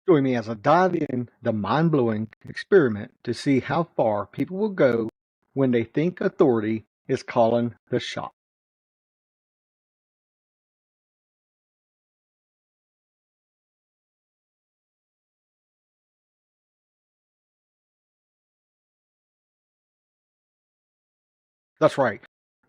Join me as I dive in the mind-blowing experiment to see how far people will go when they think authority is calling the shot. That's right.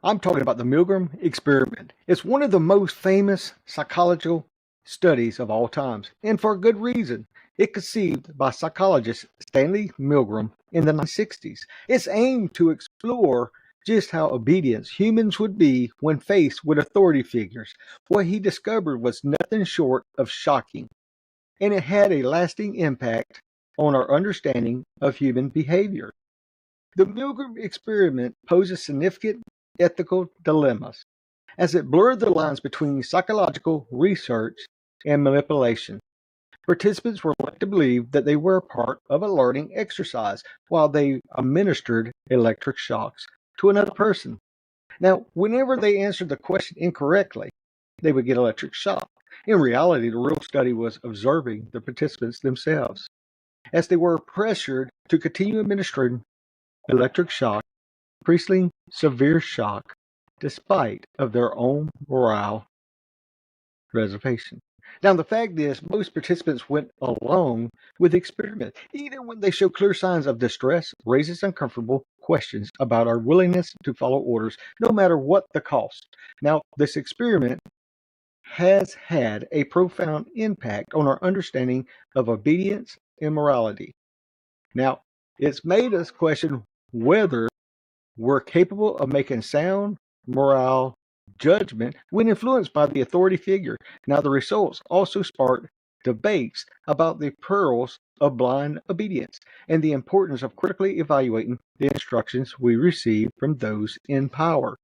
I'm talking about the Milgram experiment. It's one of the most famous psychological studies of all times, and for a good reason. It conceived by psychologist Stanley Milgram in the 1960s. It's aimed to explore just how obedient humans would be when faced with authority figures. What he discovered was nothing short of shocking, and it had a lasting impact on our understanding of human behavior. The Milgram experiment poses significant ethical dilemmas as it blurred the lines between psychological research and manipulation. Participants were led to believe that they were a part of a learning exercise while they administered electric shocks to another person. Now, whenever they answered the question incorrectly, they would get electric shock. In reality, the real study was observing the participants themselves as they were pressured to continue administering electric shock, increasingly severe shock, despite of their own morale reservation. Now, the fact is, most participants went along with the experiment, even when they show clear signs of distress, raises uncomfortable questions about our willingness to follow orders, no matter what the cost. Now, this experiment has had a profound impact on our understanding of obedience and morality. Now, it's made us question whether we're capable of making sound moral judgment when influenced by the authority figure. Now, the results also sparked debates about the perils of blind obedience and the importance of critically evaluating the instructions we receive from those in power.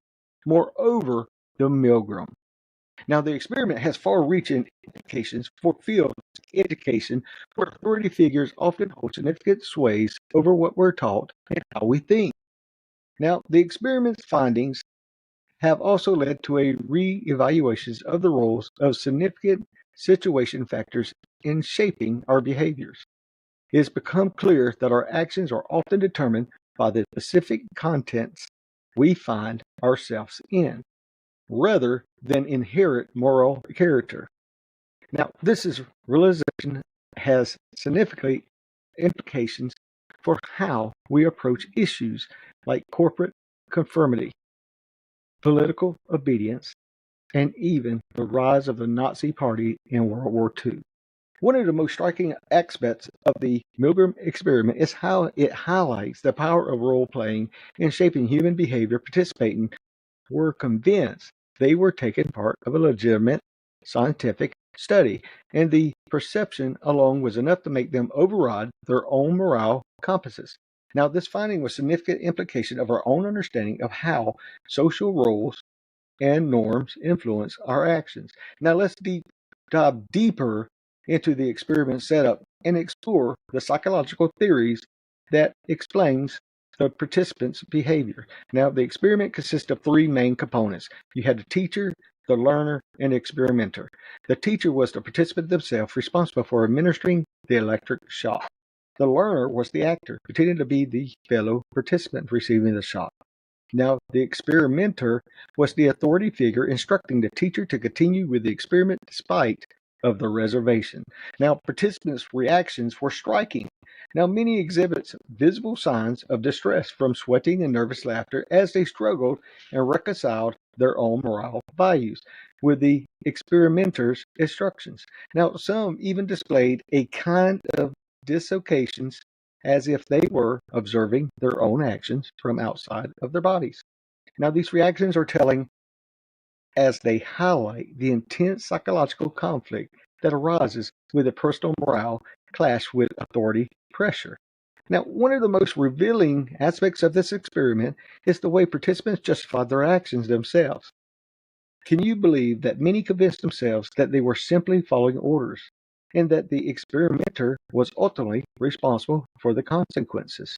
Moreover, the Milgram. Now, the experiment has far-reaching implications for fields of education where authority figures often hold significant sways over what we're taught and how we think. Now, the experiment's findings have also led to a re-evaluations of the roles of significant situation factors in shaping our behaviors. It has become clear that our actions are often determined by the specific contents we find ourselves in, rather than inherent moral character. Now, realization has significant implications for how we approach issues like corporate conformity, political obedience, and even the rise of the Nazi Party in World War II. One of the most striking aspects of the Milgram experiment is how it highlights the power of role playing in shaping human behavior. Participating were convinced they were taking part of a legitimate scientific study, and the perception alone was enough to make them override their own moral compasses. Now, this finding was significant implication of our own understanding of how social roles and norms influence our actions. Now, dive deeper into the experiment setup and explore the psychological theories that explains the participants' behavior. Now, the experiment consists of three main components. You had the teacher, the learner, and the experimenter. The teacher was the participant themselves responsible for administering the electric shock. The learner was the actor, pretending to be the fellow participant receiving the shock. Now, the experimenter was the authority figure instructing the teacher to continue with the experiment despite of the reservation. Now, participants' reactions were striking. Now, many exhibit visible signs of distress from sweating and nervous laughter as they struggled and reconciled their own moral values with the experimenter's instructions. Now, some even displayed a kind of dislocations as if they were observing their own actions from outside of their bodies. Now, these reactions are telling as they highlight the intense psychological conflict that arises with a personal morale clash with authority pressure. Now, one of the most revealing aspects of this experiment is the way participants justified their actions themselves. Can you believe that many convinced themselves that they were simply following orders and that the experimenter was ultimately responsible for the consequences?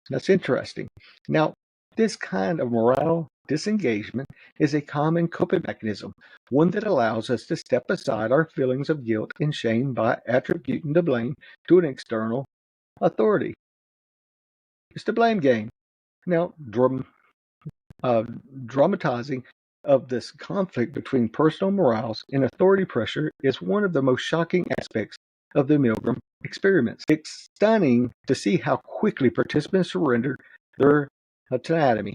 That's interesting. Now, this kind of morale disengagement is a common coping mechanism, one that allows us to step aside our feelings of guilt and shame by attributing the blame to an external authority. It's the blame game. Now, dramatizing of this conflict between personal morals and authority pressure is one of the most shocking aspects of the Milgram experiments. It's stunning to see how quickly participants surrendered their autonomy,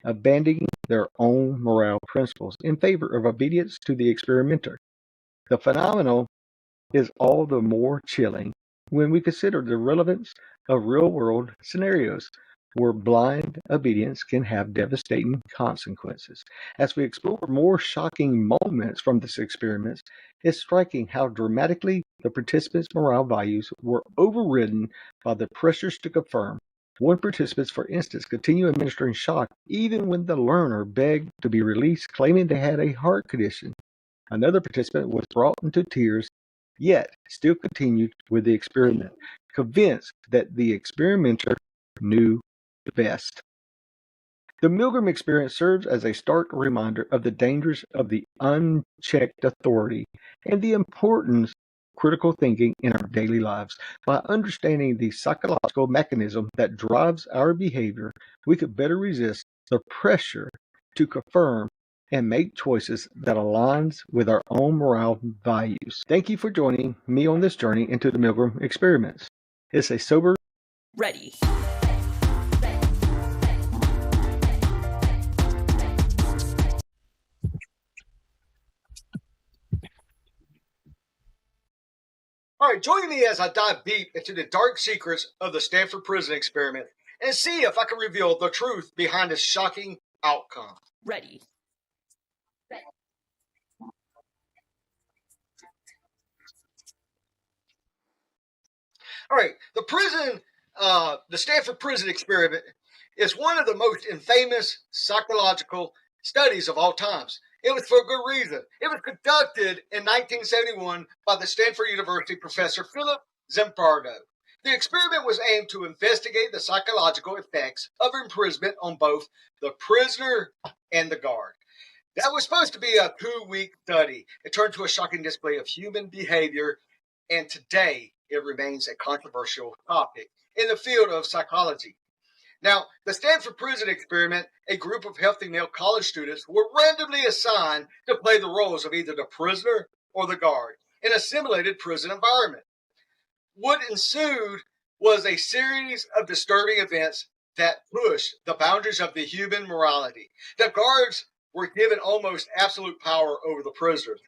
abandoning their own moral principles in favor of obedience to the experimenter. The phenomenon is all the more chilling when we consider the relevance of real-world scenarios where blind obedience can have devastating consequences. As we explore more shocking moments from this experiment, it's striking how dramatically the participants' moral values were overridden by the pressures to conform. One participant, for instance, continued administering shock even when the learner begged to be released, claiming they had a heart condition. Another participant was brought into tears, yet still continued with the experiment, convinced that the experimenter knew the best. The Milgram experience serves as a stark reminder of the dangers of the unchecked authority and the importance of critical thinking in our daily lives. By understanding the psychological mechanism that drives our behavior, we could better resist the pressure to confirm and make choices that aligns with our own moral values. Thank you for joining me on this journey into the Milgram experiments. It's a sober Ready. All right, join me as I dive deep into the dark secrets of the Stanford prison experiment and see if I can reveal the truth behind this shocking outcome. Ready. All right, the Stanford prison experiment is one of the most infamous psychological studies of all times. It was for a good reason. It was conducted in 1971 by the Stanford University professor Philip Zimbardo. The experiment was aimed to investigate the psychological effects of imprisonment on both the prisoner and the guard. That was supposed to be a 2-week study. It turned to a shocking display of human behavior, and today it remains a controversial topic in the field of psychology. Now, the Stanford prison experiment, a group of healthy male college students were randomly assigned to play the roles of either the prisoner or the guard in a simulated prison environment. What ensued was a series of disturbing events that pushed the boundaries of the human morality. The guards were given almost absolute power over the prisoners.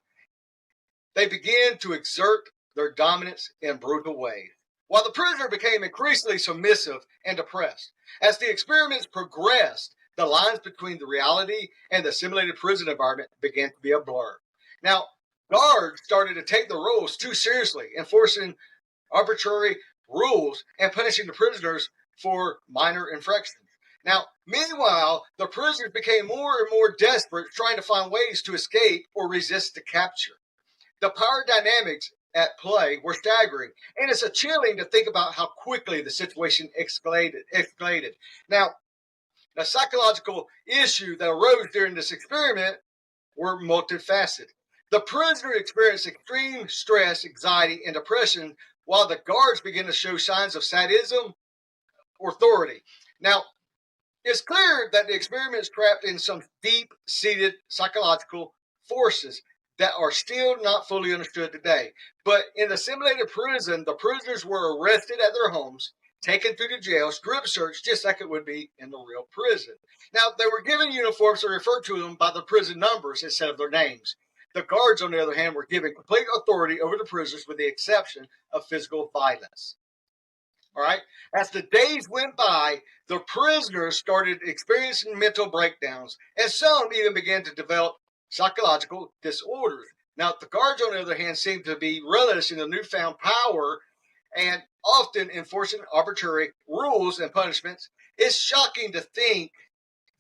They began to exert their dominance in brutal ways, while the prisoner became increasingly submissive and depressed. As the experiments progressed, the lines between the reality and the simulated prison environment began to be a blur. Now, guards started to take the rules too seriously, enforcing arbitrary rules and punishing the prisoners for minor infractions. Now, meanwhile, the prisoners became more and more desperate, trying to find ways to escape or resist the capture. The power dynamics at play were staggering, and it's chilling to think about how quickly the situation escalated. Now, the psychological issue that arose during this experiment were multifaceted. The prisoner experienced extreme stress, anxiety, and depression, while the guards began to show signs of sadism or authority. Now, it's clear that the experiment is trapped in some deep-seated psychological forces that are still not fully understood today. But in the simulated prison, the prisoners were arrested at their homes, taken through the jail, strip searched, just like it would be in the real prison. Now, they were given uniforms and referred to them by the prison numbers instead of their names. The guards, on the other hand, were given complete authority over the prisoners with the exception of physical violence. All right. As the days went by, the prisoners started experiencing mental breakdowns, and some even began to develop psychological disorders. Now, the guards, on the other hand, seemed to be relishing the newfound power and often enforcing arbitrary rules and punishments. It's shocking to think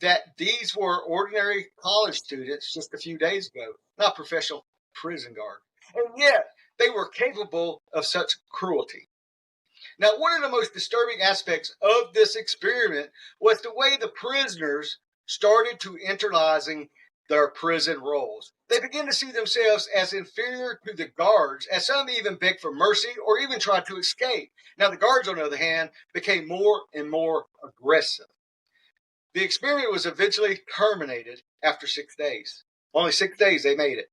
that these were ordinary college students just a few days ago, not professional prison guards. And yet, they were capable of such cruelty. Now, one of the most disturbing aspects of this experiment was the way the prisoners started to internalizing their prison roles. They began to see themselves as inferior to the guards, as some even begged for mercy or even tried to escape. Now, the guards, on the other hand, became more and more aggressive. The experiment was eventually terminated after 6 days. Only 6 days they made it.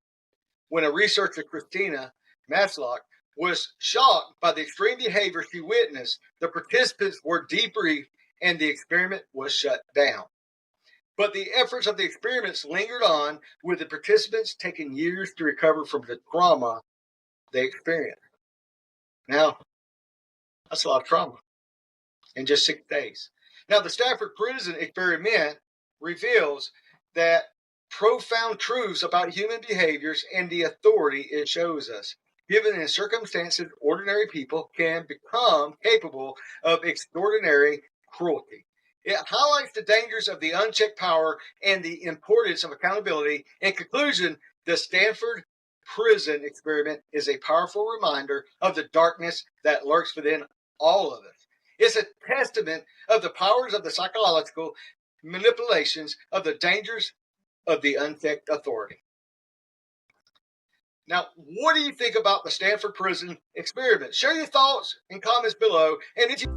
When a researcher, Christina Matlock, was shocked by the extreme behavior she witnessed, the participants were debriefed and the experiment was shut down. But the efforts of the experiments lingered on, with the participants taking years to recover from the trauma they experienced. Now, that's a lot of trauma in just 6 days. Now, the Stanford prison experiment reveals that profound truths about human behaviors and the authority it shows us. Given in circumstances, ordinary people can become capable of extraordinary cruelty. It highlights the dangers of the unchecked power and the importance of accountability. In conclusion, the Stanford prison experiment is a powerful reminder of the darkness that lurks within all of us. It's a testament of the powers of the psychological manipulations, of the dangers of the unchecked authority. Now, what do you think about the Stanford prison experiment? Share your thoughts and comments below. And if you